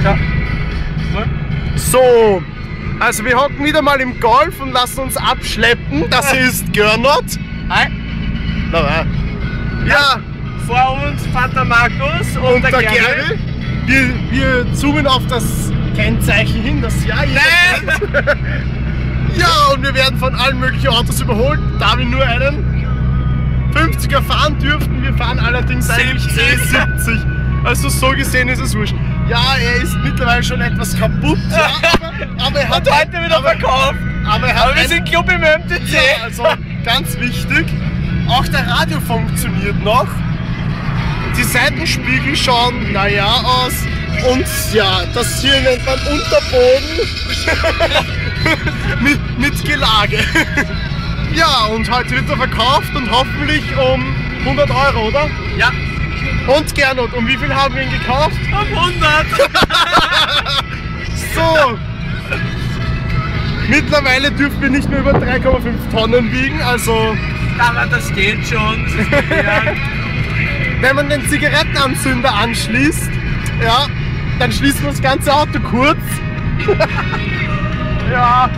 Ja. So, also wir hocken wieder mal im Golf und lassen uns abschleppen. Das hier ist Gernot. Hi. Ja. Vor uns Vater Markus und der Gary. Wir zoomen auf das Kennzeichen hin, das ja jeder. Ja, und wir werden von allen möglichen Autos überholt, da wir nur einen 50er fahren dürften. Wir fahren allerdings eigentlich 70. Also so gesehen ist es wurscht. Ja, er ist mittlerweile schon etwas kaputt, ja, aber er hat heute wieder verkauft. Aber wir sind Club im MTC. Ja, also ganz wichtig. Auch der Radio funktioniert noch. Die Seitenspiegel schauen naja aus. Und ja, das hier nennt man Unterboden mit Gelage. Ja, und heute wird er verkauft und hoffentlich um 100 €, oder? Ja. Und Gernot, um wie viel haben wir ihn gekauft? Um 100! So! Mittlerweile dürfen wir nicht mehr über 3,5 Tonnen wiegen, also... Aber das geht schon. Das ist wenn man den Zigarettenanzünder anschließt, ja, dann schließt man das ganze Auto kurz. Ja,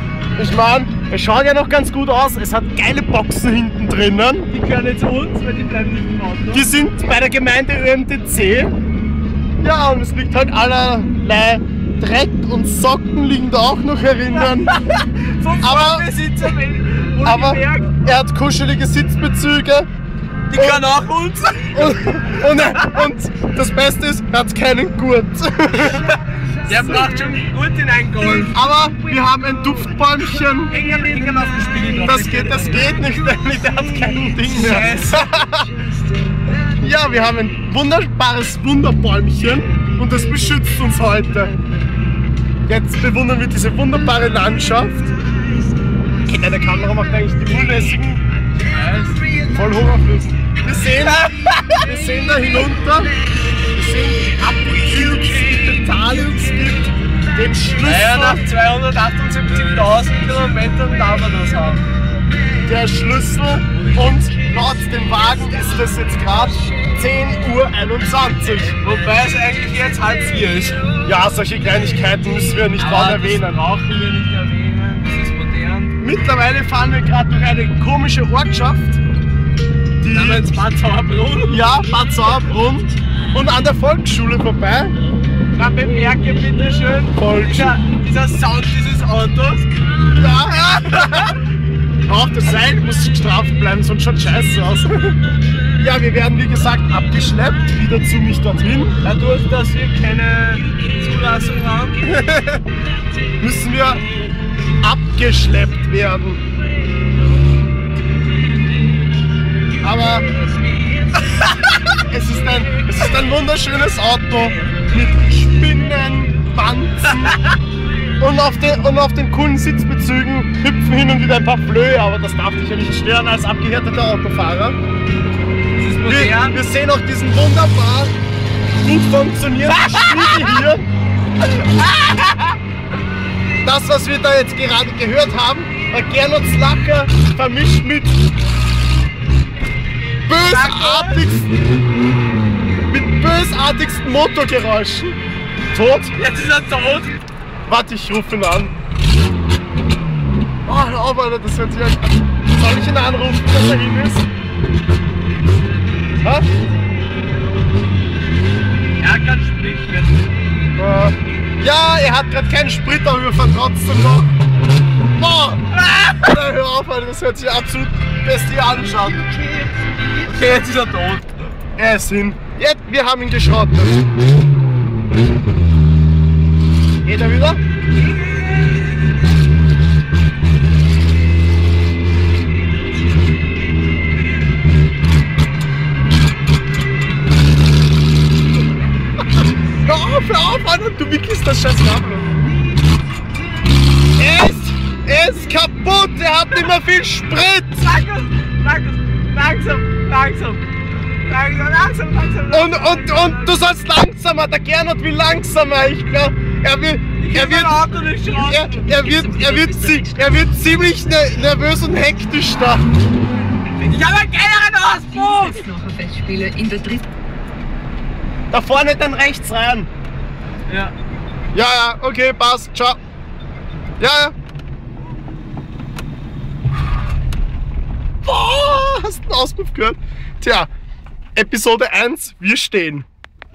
ich meine, es schaut ja noch ganz gut aus. Es hat geile Boxen hinten drinnen. Die gehören jetzt uns, weil die bleiben nicht im Auto. Die sind bei der Gemeinde ÖMTC. Ja, und es liegt halt allerlei Dreck und Socken liegen da auch noch herinnen. Aber er hat kuschelige Sitzbezüge. Die können auch uns. Und das Beste ist, er hat keinen Gurt. Der braucht schon gut in einen Golf. Aber wir haben ein Duftbäumchen. Hängen auf dem Spiegel. Das geht nicht, nämlich der hat kein Ding mehr. Ja, wir haben ein wunderbares Wunderbäumchen und das beschützt uns heute. Jetzt bewundern wir diese wunderbare Landschaft. Okay, deine Kamera macht eigentlich die unlässigen voll hochauflösen. Wir sehen da hinunter, wir sehen die Apfelcubes, die Taliums gibt, den Schlüssel. Ja, nach 278.000 Kilometern darf man das haben. Der Schlüssel und laut dem Wagen ist es jetzt gerade 10:21 Uhr. Wobei es eigentlich jetzt 3:30 ist. Ja, solche Kleinigkeiten müssen wir nicht laut erwähnen. Das brauchen wir nicht erwähnen, das ist modern. Mittlerweile fahren wir gerade durch eine komische Ortschaft. Namens Bad Sauerbrunn. Ja, Bad Sauerbrunn. Und an der Volksschule vorbei. Na, bemerke bitte schön, dieser Sound dieses Autos. Ja. Auch das Seil muss gestraft bleiben, sonst schaut scheiße aus. Ja, wir werden wie gesagt abgeschleppt, wieder ziemlich dorthin. Dadurch, dass wir keine Zulassung haben, müssen wir abgeschleppt werden. Aber es ist ein wunderschönes Auto mit Spinnen, Wanzen und auf den coolen Sitzbezügen hüpfen hin und wieder ein paar Flöhe, aber das darf dich ja nicht stören als abgehärteter Autofahrer. das ist modern. Wir sehen auch diesen wunderbar gut funktionierenden Spiegel hier. Das, was wir da jetzt gerade gehört haben, war Gernots Lacher vermischt mit bösartigsten Motorgeräuschen. Tot? Jetzt ist er tot. Warte, ich rufe ihn an. Oh, hör auf, Alter, das hört sich an. Soll ich ihn anrufen, dass er hin ist? Ha? Er kann sprechen. Ja, er hat gerade keinen Sprit, aber wir fahren trotzdem noch. Boah! Hör auf, Alter, das hört sich absolut bestialisch an. Okay, jetzt ist er tot. Er ist hin. Jetzt, wir haben ihn geschrottet. Geht er wieder? Hör auf, Alter, du wickelst das scheiß Kabel. Er ist kaputt, er hat nicht mehr viel Sprit. Langsam. Und du sollst langsamer, der Gernot will langsamer, ich glaube, er wird ziemlich nervös und hektisch da. Ich habe einen geileren Auspuff! Da vorne dann rechts rein. Ja. Ja, ja, okay, passt, ciao. Ja, ja. Boah, hast du den Auspuff gehört? Tja, Episode 1, wir stehen.